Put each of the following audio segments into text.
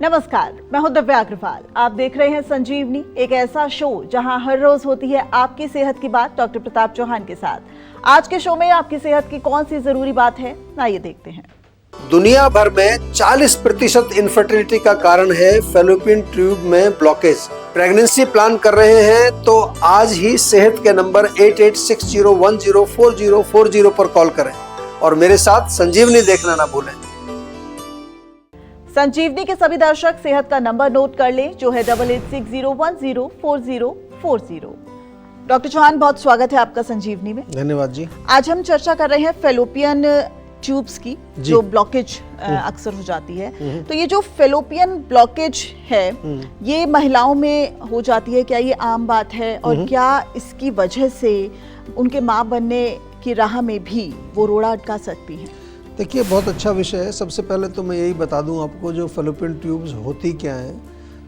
नमस्कार, मैं हूं दिव्या अग्रवाल। आप देख रहे हैं संजीवनी, एक ऐसा शो जहां हर रोज होती है आपकी सेहत की बात डॉक्टर प्रताप चौहान के साथ। आज के शो में आपकी सेहत की कौन सी जरूरी बात है, आइए देखते हैं। दुनिया भर में 40% इनफर्टिलिटी का कारण है फैलोपियन ट्यूब में ब्लॉकेज। प्रेगनेंसी प्लान कर रहे हैं तो आज ही सेहत के नंबर 8860104040 पर कॉल करें और मेरे साथ संजीवनी देखना ना भूलें। संजीवनी के सभी दर्शक सेहत का नंबर नोट कर लें, जो है 8860104040। डॉक्टर चौहान, बहुत स्वागत है आपका संजीवनी में। धन्यवाद जी। आज हम चर्चा कर रहे हैं फैलोपियन ट्यूब्स की, जो ब्लॉकेज अक्सर हो जाती है। तो ये जो फैलोपियन ब्लॉकेज है, ये महिलाओं में हो जाती है, क्या ये आम बात है? और क्या इसकी वजह से उनके माँ बनने की राह में भी वो रोड़ा अटका सकती है? देखिए, बहुत अच्छा विषय है। सबसे पहले तो मैं यही बता दूं आपको, जो फैलोपियन ट्यूब्स होती क्या हैं।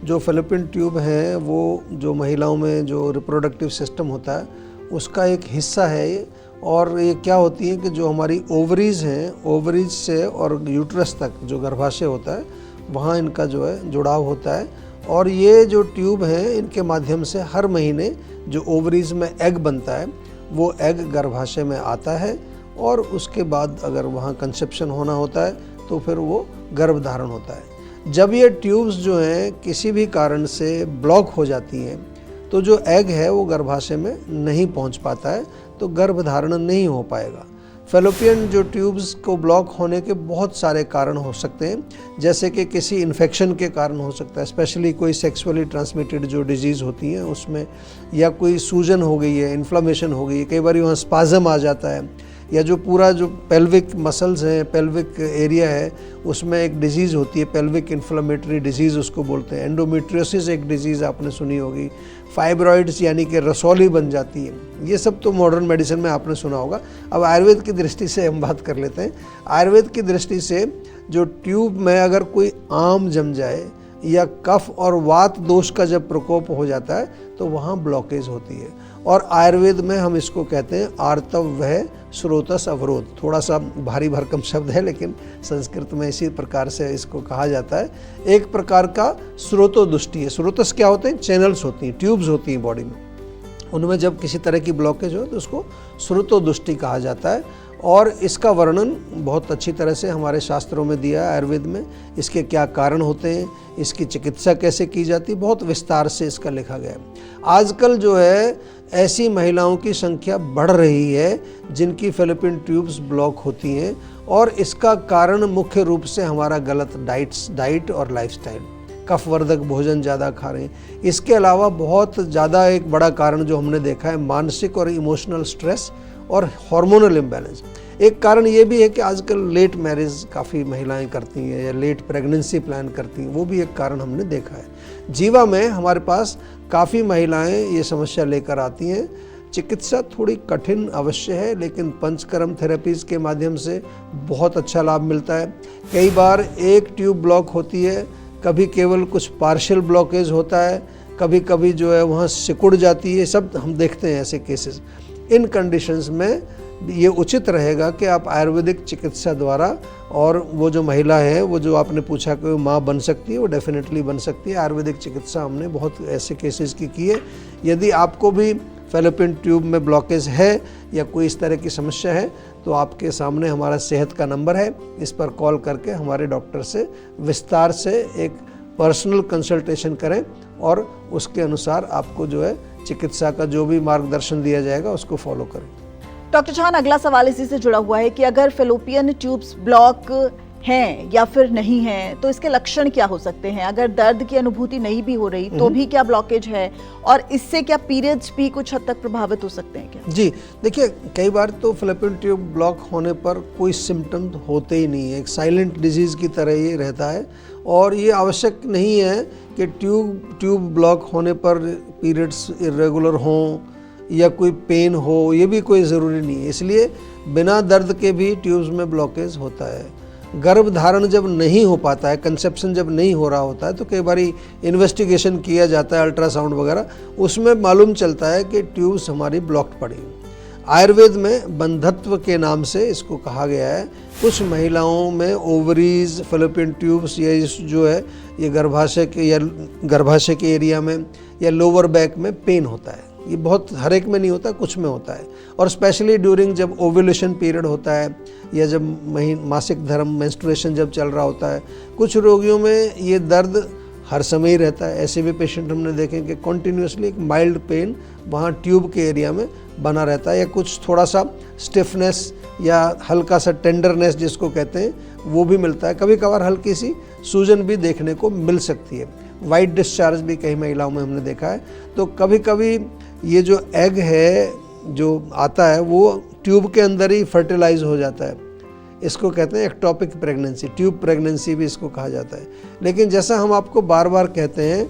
जो फैलोपियन ट्यूब है वो जो महिलाओं में जो रिप्रोडक्टिव सिस्टम होता है उसका एक हिस्सा है ये। और ये क्या होती है कि जो हमारी ओवरीज हैं, ओवरीज से और यूट्रस तक जो गर्भाशय होता है वहाँ इनका जो है जुड़ाव होता है। और ये जो ट्यूब है इनके माध्यम से हर महीने जो ओवरीज में एग बनता है वो एग गर्भाशय में आता है और उसके बाद अगर वहाँ कंसेप्शन होना होता है तो फिर वो गर्भधारण होता है। जब ये ट्यूब्स जो हैं किसी भी कारण से ब्लॉक हो जाती हैं तो जो एग है वो गर्भाशय में नहीं पहुँच पाता है, तो गर्भधारण नहीं हो पाएगा। फैलोपियन जो ट्यूब्स को ब्लॉक होने के बहुत सारे कारण हो सकते हैं, जैसे कि किसी इन्फेक्शन के कारण हो सकता है, स्पेशली कोई सेक्सुअली ट्रांसमिटेड जो डिजीज़ होती हैं उसमें, या कोई सूजन हो गई है, इन्फ्लामेशन हो गई है, कई बार वहाँ स्पाज़म आ जाता है, या जो पूरा जो पेल्विक मसल्स हैं, पेल्विक एरिया है, उसमें एक डिजीज़ होती है, पेल्विक इन्फ्लेमेटरी डिजीज़ उसको बोलते हैं। एंडोमेट्रियोसिस एक डिजीज़ आपने सुनी होगी। फाइब्रॉइड्स यानी कि रसौली बन जाती है। ये सब तो मॉडर्न मेडिसिन में आपने सुना होगा। अब आयुर्वेद की दृष्टि से हम बात कर लेते हैं। आयुर्वेद की दृष्टि से जो ट्यूब में अगर कोई आम जम जाए या कफ और वात दोष का जब प्रकोप हो जाता है तो वहाँ ब्लॉकेज होती है। और आयुर्वेद में हम इसको कहते हैं आर्तव्य स्रोतस अवरोध। थोड़ा सा भारी भरकम शब्द है लेकिन संस्कृत में इसी प्रकार से इसको कहा जाता है। एक प्रकार का स्रोतोदुष्टि है। स्रोतस क्या होते हैं? चैनल्स होती हैं, ट्यूब्स होती हैं बॉडी में। उनमें जब किसी तरह की ब्लॉकेज हो तो उसको स्रोतोदुष्टि कहा जाता है। और इसका वर्णन बहुत अच्छी तरह से हमारे शास्त्रों में दिया है, आयुर्वेद में। इसके क्या कारण होते हैं, इसकी चिकित्सा कैसे की जाती है, बहुत विस्तार से इसका लिखा गया है। आजकल जो है ऐसी महिलाओं की संख्या बढ़ रही है जिनकी फैलोपियन ट्यूब्स ब्लॉक होती हैं, और इसका कारण मुख्य रूप से हमारा गलत डाइट और लाइफस्टाइल, कफवर्धक भोजन ज़्यादा खा रहे हैं। इसके अलावा बहुत ज़्यादा एक बड़ा कारण जो हमने देखा है, मानसिक और इमोशनल स्ट्रेस और हार्मोनल इम्बैलेंस। एक कारण ये भी है कि आजकल लेट मैरिज काफ़ी महिलाएं करती हैं या लेट प्रेगनेंसी प्लान करती हैं, वो भी एक कारण हमने देखा है। जीवा में हमारे पास काफ़ी महिलाएं ये समस्या लेकर आती हैं। चिकित्सा थोड़ी कठिन अवश्य है, लेकिन पंचकर्म थेरेपीज़ के माध्यम से बहुत अच्छा लाभ मिलता है। कई बार एक ट्यूब ब्लॉक होती है, कभी केवल कुछ पार्शियल ब्लॉकेज होता है, कभी कभी जो है वहाँ सिकुड़ जाती है। सब हम देखते हैं ऐसे केसेस। इन कंडीशंस में ये उचित रहेगा कि आप आयुर्वेदिक चिकित्सा द्वारा, और वो जो महिला है, वो जो आपने पूछा कि वो माँ बन सकती है, वो डेफिनेटली बन सकती है। आयुर्वेदिक चिकित्सा हमने बहुत ऐसे केसेस की है। यदि आपको भी फैलोपियन ट्यूब में ब्लॉकेज है या कोई इस तरह की समस्या है तो आपके सामने हमारा सेहत का नंबर है, इस पर कॉल करके हमारे डॉक्टर से विस्तार से एक पर्सनल कंसल्टेशन करें और उसके अनुसार आपको जो है चिकित्सा का जो भी मार्गदर्शन दिया जाएगा उसको फॉलो करें। डॉक्टर चौहान, अगला सवाल इसी से जुड़ा हुआ है कि अगर फैलोपियन ट्यूब्स ब्लॉक हैं या फिर नहीं हैं तो इसके लक्षण क्या हो सकते हैं? अगर दर्द की अनुभूति नहीं भी हो रही तो भी क्या ब्लॉकेज है? और इससे क्या पीरियड्स भी कुछ हद तक प्रभावित हो सकते हैं क्या? जी देखिए, कई बार तो फैलोपियन ट्यूब ब्लॉक होने पर कोई सिम्टम होते ही नहीं है, एक साइलेंट डिजीज़ की तरह ये रहता है। और ये आवश्यक नहीं है कि ट्यूब ब्लॉक होने पर पीरियड्स इरेगुलर हों या कोई पेन हो, ये भी कोई ज़रूरी नहीं है। इसलिए बिना दर्द के भी ट्यूब्स में ब्लॉकेज होता है। गर्भधारण जब नहीं हो पाता है, कंसेप्शन जब नहीं हो रहा होता है, तो कई बार इन्वेस्टिगेशन किया जाता है, अल्ट्रासाउंड वगैरह, उसमें मालूम चलता है कि ट्यूब्स हमारी ब्लॉक्ड पड़ी। आयुर्वेद में बंधत्व के नाम से इसको कहा गया है। कुछ महिलाओं में ओवरीज, फैलोपियन ट्यूब्स, ये जो है ये गर्भाशय के एरिया में या लोअर बैक में पेन होता है। ये बहुत हर एक में नहीं होता, कुछ में होता है। और स्पेशली ड्यूरिंग जब ओव्यूलेशन पीरियड होता है या जब मासिक धर्म मेंस्ट्रुएशन जब चल रहा होता है, कुछ रोगियों में ये दर्द हर समय ही रहता है। ऐसे भी पेशेंट हमने देखे कि कॉन्टिन्यूसली एक माइल्ड पेन वहाँ ट्यूब के एरिया में बना रहता है, या कुछ थोड़ा सा स्टिफनेस या हल्का सा टेंडरनेस जिसको कहते हैं वो भी मिलता है। कभी कभार हल्की सी सूजन भी देखने को मिल सकती है। वाइट डिस्चार्ज भी कई महिलाओं में हमने देखा है। तो कभी कभी ये जो एग है जो आता है वो ट्यूब के अंदर ही फर्टिलाइज हो जाता है। इसको कहते हैं एक्टोपिक प्रेगनेंसी, ट्यूब प्रेगनेंसी भी इसको कहा जाता है। लेकिन जैसा हम आपको बार बार कहते हैं,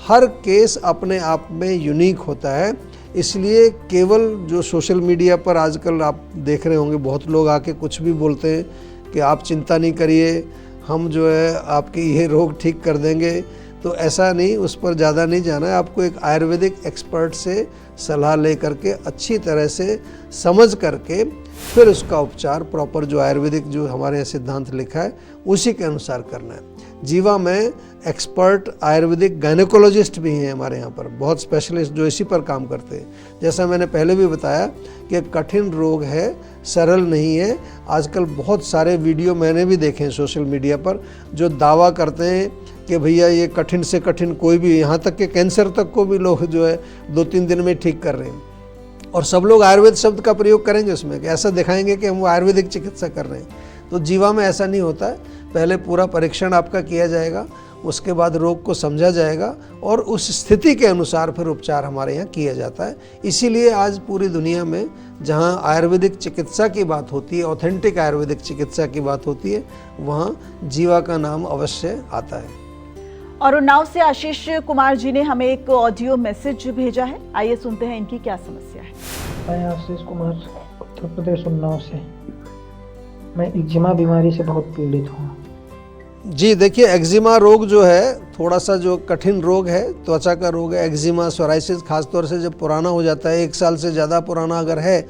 हर केस अपने आप में यूनिक होता है। इसलिए केवल जो सोशल मीडिया पर आजकल आप देख रहे होंगे, बहुत लोग आके कुछ भी बोलते हैं कि आप चिंता नहीं करिए, हम जो है आपके ये रोग ठीक कर देंगे, तो ऐसा नहीं, उस पर ज़्यादा नहीं जाना है। आपको एक आयुर्वेदिक एक्सपर्ट से सलाह ले करके अच्छी तरह से समझ करके फिर उसका उपचार प्रॉपर जो आयुर्वेदिक जो हमारे यहाँ सिद्धांत लिखा है उसी के अनुसार करना है। जीवा में एक्सपर्ट आयुर्वेदिक गायनेकोलॉजिस्ट भी हैं हमारे यहाँ पर, बहुत स्पेशलिस्ट जो इसी पर काम करते हैं। जैसा मैंने पहले भी बताया कि कठिन रोग है, सरल नहीं है। आजकल बहुत सारे वीडियो मैंने भी देखे हैं सोशल मीडिया पर जो दावा करते हैं कि भैया ये कठिन से कठिन कोई भी, यहाँ तक कि कैंसर तक को भी लोग जो है 2-3 दिन में ठीक कर रहे हैं। और सब लोग आयुर्वेद शब्द का प्रयोग करेंगे उसमें, कि ऐसा दिखाएंगे कि हम आयुर्वेदिक चिकित्सा कर रहे हैं। तो जीवा में ऐसा नहीं होता है। पहले पूरा परीक्षण आपका किया जाएगा, उसके बाद रोग को समझा जाएगा और उस स्थिति के अनुसार फिर उपचार हमारे यहाँ किया जाता है। इसीलिए आज पूरी दुनिया में जहाँ आयुर्वेदिक चिकित्सा की बात होती है, ऑथेंटिक आयुर्वेदिक चिकित्सा की बात होती है, वहाँ जीवा का नाम अवश्य आता है। और उन्नाव से आशीष कुमार जी ने हमें एक ऑडियो मैसेज भेजा है, आइए सुनते हैं इनकी क्या समस्या है। मैं आशीष कुमार, उत्तर प्रदेश उन्नाव से। मैं एक्जिमा बीमारी से बहुत पीड़ित हूँ। जी देखिए, एक्जिमा रोग जो है थोड़ा सा जो कठिन रोग है, त्वचा का रोग है। एक्जिमा, सोराइसिस, खासतौर से जब पुराना हो जाता है, 1 साल से ज़्यादा पुराना अगर है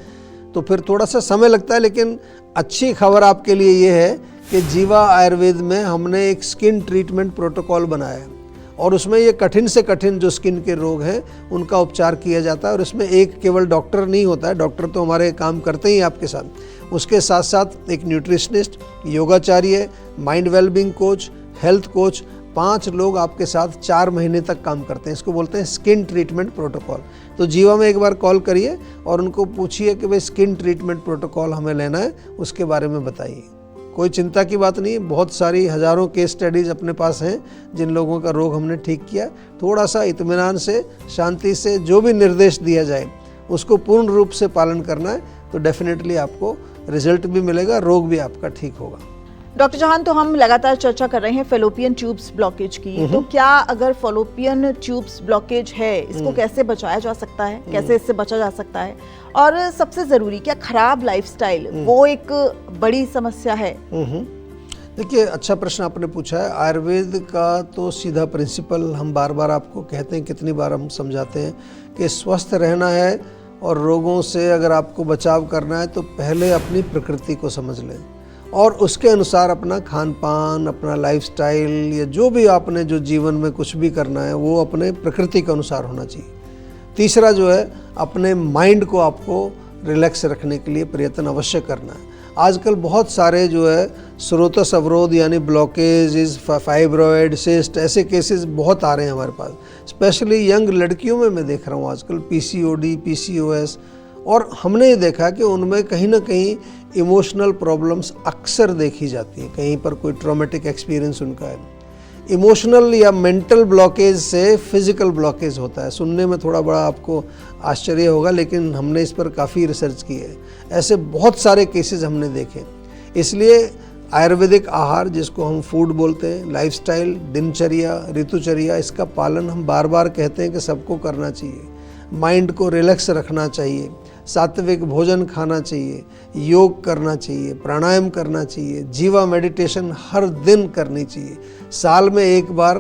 तो फिर थोड़ा सा समय लगता है। लेकिन अच्छी खबर आपके लिए ये है कि जीवा आयुर्वेद में हमने एक स्किन ट्रीटमेंट प्रोटोकॉल बनाया है और उसमें ये कठिन से कठिन जो स्किन के रोग हैं उनका उपचार किया जाता है। और इसमें एक केवल डॉक्टर नहीं होता है, डॉक्टर तो हमारे काम करते ही आपके साथ, उसके साथ साथ एक न्यूट्रिशनिस्ट, योगाचार्य, mind wellbeing coach, health coach, 5 लोग आपके साथ 4 महीने तक काम करते हैं। इसको बोलते हैं स्किन ट्रीटमेंट प्रोटोकॉल। तो जीवा में एक बार कॉल करिए और उनको पूछिए कि भाई स्किन ट्रीटमेंट प्रोटोकॉल हमें लेना है, उसके बारे में बताइए। कोई चिंता की बात नहीं है, बहुत सारी हज़ारों केस स्टडीज़ अपने पास हैं जिन लोगों का रोग हमने ठीक किया। थोड़ा सा इत्मीनान से, शांति से जो भी निर्देश दिया जाए उसको पूर्ण रूप से पालन करना है, तो डेफिनेटली आपको रिजल्ट भी मिलेगा, रोग भी आपका ठीक होगा। डॉक्टर चौहान, तो हम लगातार चर्चा कर रहे हैं फैलोपियन ट्यूब्स ब्लॉकेज की, तो क्या अगर फैलोपियन ट्यूब्स ब्लॉकेज है, इसको कैसे बचाया जा सकता है, कैसे इससे बचा जा सकता है? और सबसे जरूरी, क्या खराब लाइफस्टाइल वो एक बड़ी समस्या है? देखिए, अच्छा प्रश्न आपने पूछा है। आयुर्वेद का तो सीधा प्रिंसिपल हम बार बार आपको कहते हैं, कितनी बार हम समझाते हैं कि स्वस्थ रहना है और रोगों से अगर आपको बचाव करना है तो पहले अपनी प्रकृति को समझ लें और उसके अनुसार अपना खान पान, अपना लाइफस्टाइल या जो भी आपने जो जीवन में कुछ भी करना है वो अपने प्रकृति के अनुसार होना चाहिए। तीसरा जो है, अपने माइंड को आपको रिलैक्स रखने के लिए प्रयत्न अवश्य करना है। आजकल बहुत सारे जो है स्रोतस अवरोध यानी ब्लॉकेज, फाइब्रॉयड, सिस्ट, ऐसे केसेस बहुत आ रहे हैं हमारे पास। स्पेशली यंग लड़कियों में मैं देख रहा हूँ आजकल PCOD, PCOS, और हमने ये देखा कि उनमें कहीं ना कहीं इमोशनल प्रॉब्लम्स अक्सर देखी जाती हैं। कहीं पर कोई ट्रॉमेटिक एक्सपीरियंस उनका है। इमोशनल या मेंटल ब्लॉकेज से फिजिकल ब्लॉकेज होता है। सुनने में थोड़ा बड़ा आपको आश्चर्य होगा, लेकिन हमने इस पर काफ़ी रिसर्च की है। ऐसे बहुत सारे केसेस हमने देखे। इसलिए आयुर्वेदिक आहार, जिसको हम फूड बोलते हैं, लाइफस्टाइल, दिनचर्या, ऋतुचर्या, इसका पालन हम बार बार कहते हैं कि सबको करना चाहिए। माइंड को रिलैक्स रखना चाहिए, सात्विक भोजन खाना चाहिए, योग करना चाहिए, प्राणायाम करना चाहिए, जीवा मेडिटेशन हर दिन करनी चाहिए। साल में एक बार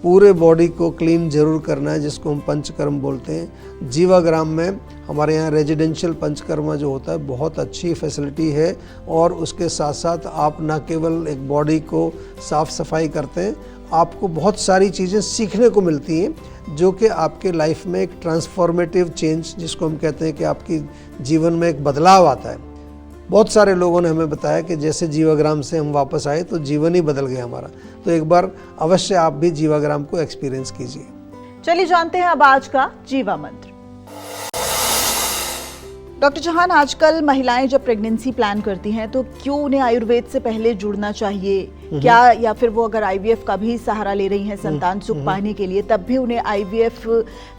पूरे बॉडी को क्लीन जरूर करना है, जिसको हम पंचकर्म बोलते हैं। जीवाग्राम में हमारे यहाँ रेजिडेंशियल पंचकर्मा जो होता है बहुत अच्छी फैसिलिटी है, और उसके साथ साथ आप न केवल एक बॉडी को साफ सफाई करते हैं, आपको बहुत सारी चीज़ें सीखने को मिलती हैं जो कि आपके लाइफ में एक ट्रांसफॉर्मेटिव चेंज, जिसको हम कहते हैं कि आपकी जीवन में एक बदलाव आता है। बहुत सारे लोगों ने हमें बताया कि जैसे जीवाग्राम से हम वापस आए तो जीवन ही बदल गया हमारा। तो एक बार अवश्य आप भी जीवाग्राम को एक्सपीरियंस कीजिए। चलिए जानते हैं अब आज का जीवा मंत्र। डॉक्टर चौहान, आजकल महिलाएं जब प्रेगनेंसी प्लान करती हैं तो क्यों उन्हें आयुर्वेद से पहले जुड़ना चाहिए? क्या, या फिर वो अगर आईवीएफ का भी सहारा ले रही हैं संतान सुख पाने के लिए, तब भी उन्हें आईवीएफ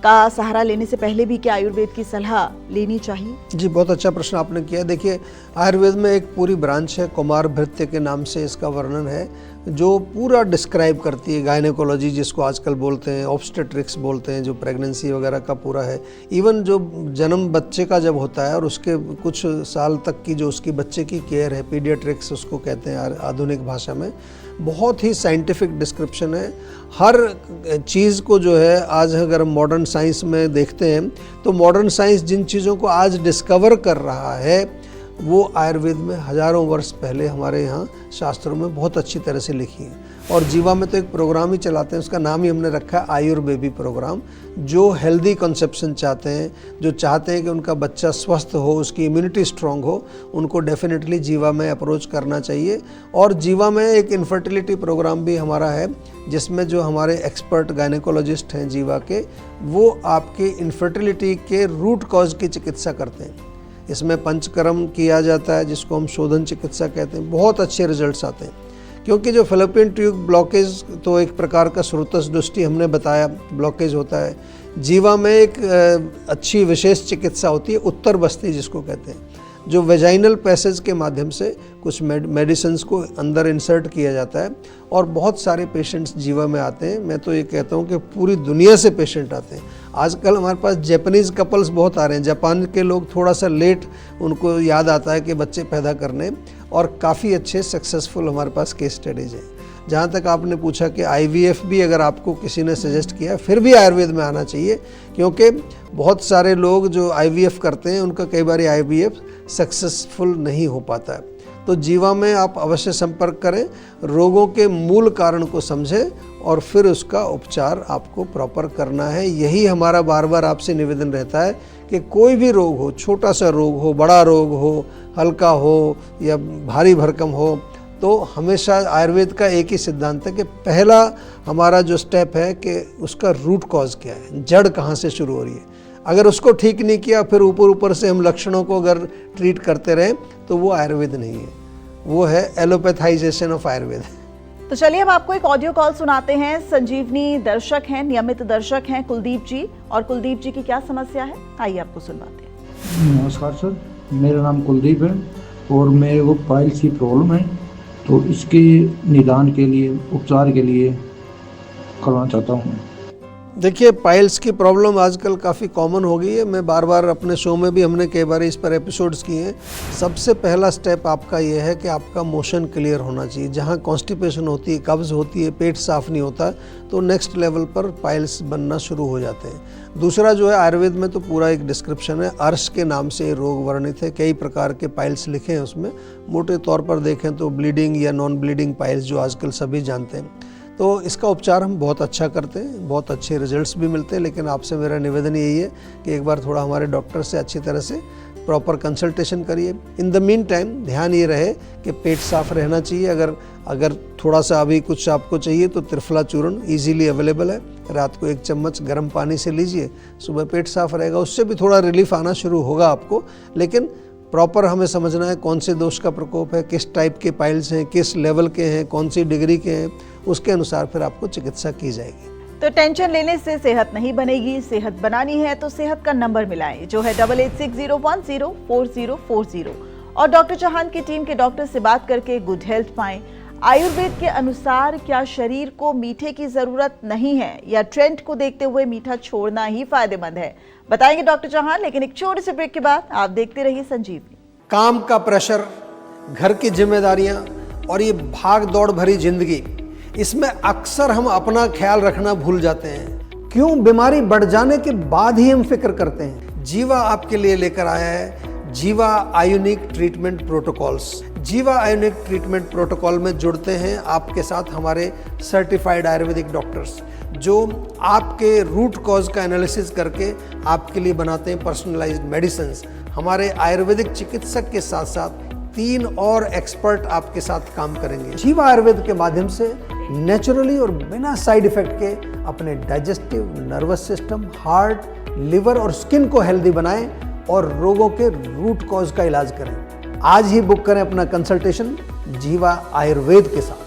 का सहारा लेने से पहले भी क्या आयुर्वेद की सलाह लेनी चाहिए? जी, बहुत अच्छा प्रश्न आपने किया। देखिए, आयुर्वेद में एक पूरी ब्रांच है, कुमार भृत्य के नाम से इसका वर्णन है, जो पूरा डिस्क्राइब करती है गायनेकोलॉजी, जिसको आजकल बोलते हैं, ऑब्स्टेट्रिक्स बोलते हैं, जो प्रेगनेंसी वगैरह का पूरा है। इवन जो जन्म बच्चे का जब होता है और उसके कुछ साल तक की जो उसकी बच्चे की केयर है, पीडियाट्रिक्स उसको कहते हैं आधुनिक भाषा में, बहुत ही साइंटिफिक डिस्क्रिप्शन है हर चीज़ को। जो है आज अगर हम मॉडर्न साइंस में देखते हैं तो मॉडर्न साइंस जिन चीज़ों को आज डिस्कवर कर रहा है वो आयुर्वेद में हजारों वर्ष पहले हमारे यहाँ शास्त्रों में बहुत अच्छी तरह से लिखी है। और जीवा में तो एक प्रोग्राम ही चलाते हैं, उसका नाम ही हमने रखा है आयुर्बेबी प्रोग्राम। जो हेल्दी कंसेप्शन चाहते हैं, जो चाहते हैं कि उनका बच्चा स्वस्थ हो, उसकी इम्यूनिटी स्ट्रांग हो, उनको डेफिनेटली जीवा में अप्रोच करना चाहिए। और जीवा में एक इनफर्टिलिटी प्रोग्राम भी हमारा है, जिसमें जो हमारे एक्सपर्ट गायनेकोलॉजिस्ट हैं जीवा के, वो आपके इनफर्टिलिटी के रूट कॉज की चिकित्सा करते हैं। इसमें पंचकर्म किया जाता है, जिसको हम शोधन चिकित्सा कहते हैं। बहुत अच्छे रिजल्ट्स आते हैं, क्योंकि जो फैलोपियन ट्यूब ब्लॉकेज तो एक प्रकार का श्रुतस दुष्टि हमने बताया ब्लॉकेज होता है। जीवा में एक अच्छी विशेष चिकित्सा होती है उत्तर बस्ती, जिसको कहते हैं, जो वेजाइनल पैसेज के माध्यम से कुछ मेडिसिन्स को अंदर इंसर्ट किया जाता है। और बहुत सारे पेशेंट्स जीवा में आते हैं। मैं तो ये कहता हूँ कि पूरी दुनिया से पेशेंट आते हैं। आजकल हमारे पास जापानीज़ कपल्स बहुत आ रहे हैं। जापान के लोग थोड़ा सा लेट उनको याद आता है कि बच्चे पैदा करने, और काफ़ी अच्छे सक्सेसफुल हमारे पास केस स्टडीज़ हैं। जहाँ तक आपने पूछा कि आईवीएफ भी अगर आपको किसी ने सजेस्ट किया, फिर भी आयुर्वेद में आना चाहिए, क्योंकि बहुत सारे लोग जो आईवीएफ करते हैं उनका कई बार आईवीएफ सक्सेसफुल नहीं हो पाता है। तो जीवा में आप अवश्य संपर्क करें, रोगों के मूल कारण को समझें और फिर उसका उपचार आपको प्रॉपर करना है। यही हमारा बार बार आपसे निवेदन रहता है कि कोई भी रोग हो, छोटा सा रोग हो, बड़ा रोग हो, हल्का हो या भारी भरकम हो, तो हमेशा आयुर्वेद का एक ही सिद्धांत है कि पहला हमारा जो स्टेप है कि उसका रूट कॉज क्या है, जड़ कहाँ से शुरू हो रही है। अगर उसको ठीक नहीं किया, फिर ऊपर ऊपर से हम लक्षणों को अगर ट्रीट करते रहें, तो वो आयुर्वेद नहीं है, वो है एलोपैथाइजेशन ऑफ आयुर्वेद। तो चलिए अब आपको एक ऑडियो कॉल सुनाते हैं। संजीवनी दर्शक हैं, नियमित दर्शक हैं कुलदीप जी, और कुलदीप जी की क्या समस्या है, आइए आपको सुनवाते हैं। नमस्कार सर, मेरा नाम कुलदीप है और मेरे को पाइल्स की प्रॉब्लम है, तो इसके निदान के लिए, उपचार के लिए करना चाहता हूँ। देखिए, पाइल्स की प्रॉब्लम आजकल काफ़ी कॉमन हो गई है। मैं बार बार अपने शो में भी हमने कई बार इस पर एपिसोड्स किए हैं। सबसे पहला स्टेप आपका ये है कि आपका मोशन क्लियर होना चाहिए। जहाँ कॉन्स्टिपेशन होती है, कब्ज़ होती है, पेट साफ नहीं होता, तो नेक्स्ट लेवल पर पाइल्स बनना शुरू हो जाते हैं। दूसरा जो है, आयुर्वेद में तो पूरा एक डिस्क्रिप्शन है, अर्श के नाम से रोग वर्णित है, कई प्रकार के पाइल्स लिखे हैं उसमें। मोटे तौर पर देखें तो ब्लीडिंग या नॉन ब्लीडिंग पाइल्स जो आजकल सभी जानते हैं, तो इसका उपचार हम बहुत अच्छा करते हैं, बहुत अच्छे रिजल्ट्स भी मिलते हैं। लेकिन आपसे मेरा निवेदन यही है कि एक बार थोड़ा हमारे डॉक्टर से अच्छी तरह से प्रॉपर कंसल्टेशन करिए। इन द मीन टाइम ध्यान ये रहे कि पेट साफ रहना चाहिए। अगर थोड़ा सा अभी कुछ आपको चाहिए तो त्रिफला चूर्ण ईजीली अवेलेबल है, रात को 1 चम्मच गर्म पानी से लीजिए, सुबह पेट साफ रहेगा, उससे भी थोड़ा रिलीफ आना शुरू होगा आपको। लेकिन प्रॉपर हमें समझना है कौन से दोष का प्रकोप है, किस टाइप के पाइल्स हैं, किस लेवल के हैं, कौन सी डिग्री के हैं, उसके अनुसार फिर आपको चिकित्सा की जाएगी। तो टेंशन लेने से सेहत नहीं बनेगी, सेहत बनानी है तो सेहत का नंबर मिलाएं, जो है 8860104040, और डॉक्टर चौहान की टीम के डॉक्टर से बात करके गुड हेल्थ पाएं। आयुर्वेद के अनुसार क्या शरीर को मीठे की जरूरत नहीं है, या ट्रेंड को देखते हुए मीठा छोड़ना ही फायदेमंद है, बताएंगे डॉक्टर चौहान। लेकिन एक छोटे से ब्रेक के बाद आप देखते रहिए संजीवनी। काम का प्रेशर, घर की जिम्मेदारियां और ये भाग दौड़ भरी जिंदगी, इसमें अक्सर हम अपना ख्याल रखना भूल जाते हैं। क्यों? बीमारी बढ़ जाने के बाद ही हम फिक्र करते हैं। जीवा आपके लिए लेकर आया है जीवा आयोनिक ट्रीटमेंट प्रोटोकॉल्स। जीवा आयोनिक ट्रीटमेंट प्रोटोकॉल में जुड़ते हैं आपके साथ हमारे सर्टिफाइड आयुर्वेदिक डॉक्टर्स, जो आपके रूट कॉज का एनालिसिस करके आपके लिए बनाते हैं पर्सनलाइज्ड मेडिसिन्स। हमारे आयुर्वेदिक चिकित्सक के साथ साथ 3 और एक्सपर्ट आपके साथ काम करेंगे। जीवा आयुर्वेद के माध्यम से नेचुरली और बिना साइड इफेक्ट के अपने digestive, nervous system, heart, liver और स्किन को हेल्दी बनाएं और रोगों के रूट कॉज का इलाज करें। आज ही बुक करें अपना कंसल्टेशन जीवा आयुर्वेद के साथ।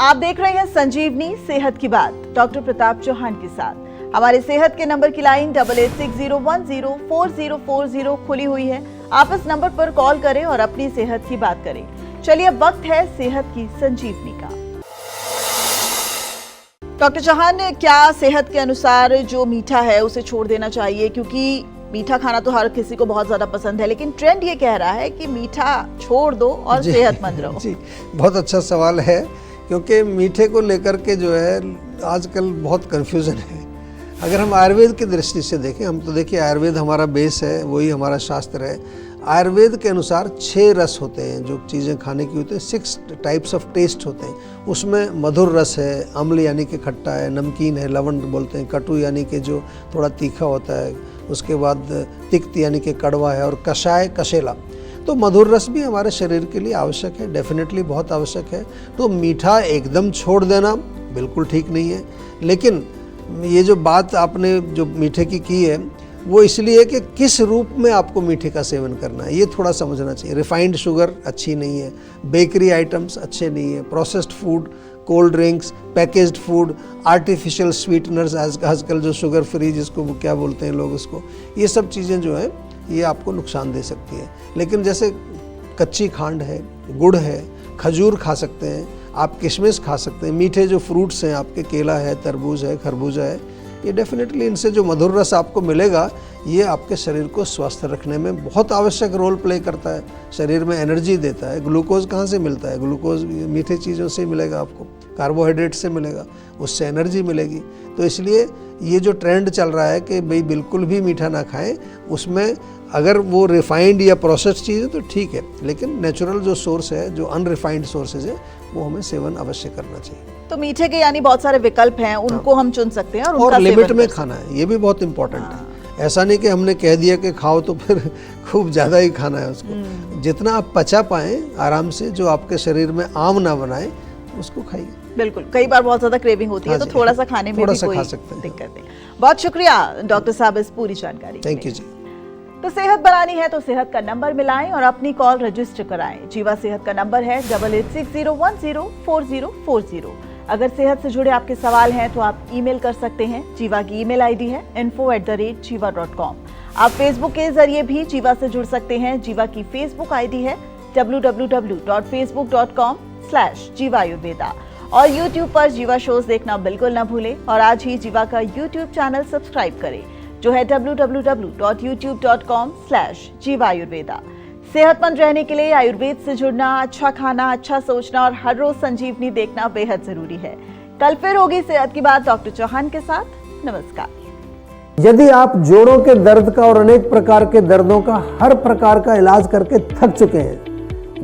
आप देख रहे हैं संजीवनी सेहत की बात डॉक्टर प्रताप चौहान के साथ। हमारे सेहत के नंबर की लाइन 8860104040 खुली हुई है। आप इस नंबर पर कॉल करें और अपनी सेहत की बात करें। चलिए अब वक्त है सेहत की संजीवनी का। डॉक्टर चौहान, क्या सेहत के अनुसार जो मीठा है उसे छोड़ देना चाहिए? क्योंकि मीठा खाना तो हर किसी को बहुत ज्यादा पसंद है, लेकिन ट्रेंड ये कह रहा है कि मीठा छोड़ दो और सेहतमंद रहो। जी, बहुत अच्छा सवाल है, क्योंकि मीठे को लेकर के जो है आजकल बहुत कन्फ्यूज़न है। अगर हम आयुर्वेद की दृष्टि से देखें, हम तो देखिए आयुर्वेद हमारा बेस है, वही हमारा शास्त्र है। आयुर्वेद के अनुसार 6 रस होते हैं जो चीज़ें खाने की होती हैं, 6 टाइप्स ऑफ टेस्ट होते हैं। उसमें मधुर रस है, अम्ल यानी कि खट्टा है, नमकीन है, लवण बोलते हैं, कटु यानी कि जो थोड़ा तीखा होता है, उसके बाद तिक्त यानी कि कड़वा है, और कषाय कशेला। तो मधुर रस भी हमारे शरीर के लिए आवश्यक है, डेफिनेटली बहुत आवश्यक है। तो मीठा एकदम छोड़ देना बिल्कुल ठीक नहीं है। लेकिन ये जो बात आपने जो मीठे की है वो इसलिए कि किस रूप में आपको मीठे का सेवन करना है ये थोड़ा समझना चाहिए। रिफाइंड शुगर अच्छी नहीं है, बेकरी आइटम्स अच्छे नहीं है, processed food, cold drinks, packaged food, artificial sweeteners, आजकल जो शुगर फ्री जिसको वो क्या बोलते हैं लोग उसको, ये सब चीज़ें जो हैं ये आपको नुकसान दे सकती है। लेकिन जैसे कच्ची खांड है, गुड़ है, खजूर खा सकते हैं आप, किशमिश खा सकते हैं, मीठे जो फ्रूट्स हैं आपके, केला है, तरबूज है, खरबूजा है, ये डेफिनेटली इनसे जो मधुर रस आपको मिलेगा ये आपके शरीर को स्वस्थ रखने में बहुत आवश्यक रोल प्ले करता है। शरीर में एनर्जी देता है। ग्लूकोज कहाँ से मिलता है? ग्लूकोज मीठे चीज़ों से मिलेगा आपको, कार्बोहाइड्रेट से मिलेगा, उससे एनर्जी मिलेगी। तो इसलिए ये जो ट्रेंड चल रहा है कि भाई बिल्कुल भी मीठा ना खाएं, उसमें अगर वो रिफाइंड या प्रोसेस्ड चीज़ है तो ठीक है, लेकिन नेचुरल जो सोर्स है, जो अनरिफाइंड सोर्सेज है, वो हमें सेवन अवश्य करना चाहिए। तो मीठे के यानी बहुत सारे विकल्प हैं, उनको हम चुन सकते हैं और उनका लिमिट में खाना है, ये भी बहुत इंपॉर्टेंट है। ऐसा नहीं कि हमने कह दिया कि खाओ तो फिर खूब ज़्यादा ही खाना है उसको। जितना आप पचा पाएँ आराम से, जो आपके शरीर में आम ना बनाए, उसको खाइए। बिल्कुल, कई बार बहुत ज्यादा क्रेविंग होती है तो थोड़ा सा खाने में भी कोई दिक्कत नहीं। बहुत शुक्रिया डॉक्टर साहब इस पूरी जानकारी के लिए। थैंक यू जी। तो सेहत बनानी है तो सेहत का नंबर मिलाएं और अपनी कॉल रजिस्टर कराएं। जीवा सेहत का नंबर है 8860104040। अगर सेहत से जुड़े आपके सवाल हैं तो आप ईमेल कर सकते हैं। जीवा की ईमेल आईडी है info@jiva.com। आप फेसबुक के जरिए भी जीवा से जुड़ सकते हैं। जीवा की फेसबुक आईडी है www.facebook.com/jivaayurveda। और YouTube पर जीवा शोज देखना बिल्कुल ना भूलें और आज ही जीवा का YouTube चैनल सब्सक्राइब करें जो है www.youtube.com/jivaayurveda। सेहतमंद रहने के लिए आयुर्वेद से जुड़ना, अच्छा खाना, अच्छा सोचना और हर रोज संजीवनी देखना बेहद जरूरी है। कल फिर होगी सेहत की बात डॉक्टर चौहान के साथ। नमस्कार। यदि आप जोड़ों के दर्द का और अनेक प्रकार के दर्दों का हर प्रकार का इलाज करके थक चुके हैं,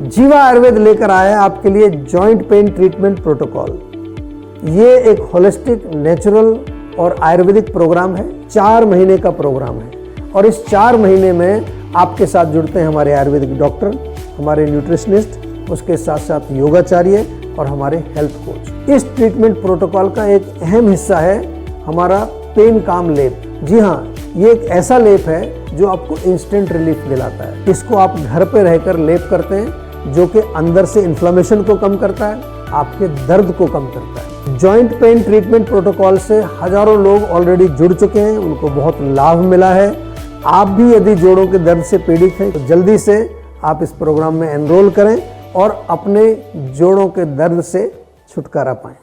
जीवा आयुर्वेद लेकर आया है आपके लिए जॉइंट पेन ट्रीटमेंट प्रोटोकॉल। ये एक होलिस्टिक, नेचुरल और आयुर्वेदिक प्रोग्राम है। 4 महीने का प्रोग्राम है और इस 4 महीने में आपके साथ जुड़ते हैं हमारे आयुर्वेदिक डॉक्टर, हमारे न्यूट्रिशनिस्ट, उसके साथ साथ योगाचार्य और हमारे हेल्थ कोच। इस ट्रीटमेंट प्रोटोकॉल का एक अहम हिस्सा है हमारा पेन काम लेप। जी हाँ, ये एक ऐसा लेप है जो आपको इंस्टेंट रिलीफ दिलाता है। इसको आप घर पे रहकर लेप करते हैं, जो कि अंदर से इन्फ्लेमेशन को कम करता है, आपके दर्द को कम करता है। जॉइंट पेन ट्रीटमेंट प्रोटोकॉल से हजारों लोग ऑलरेडी जुड़ चुके हैं, उनको बहुत लाभ मिला है। आप भी यदि जोड़ों के दर्द से पीड़ित हैं तो जल्दी से आप इस प्रोग्राम में एनरोल करें और अपने जोड़ों के दर्द से छुटकारा पाएं।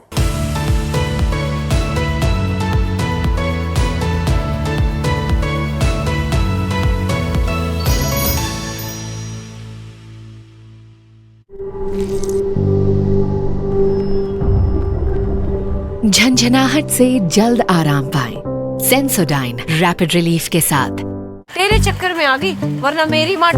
झंझनाहट से जल्द आराम पाएं। सेंसोडाइन रैपिड रिलीफ के साथ। तेरे चक्कर में आ गई, वरना मेरी माँ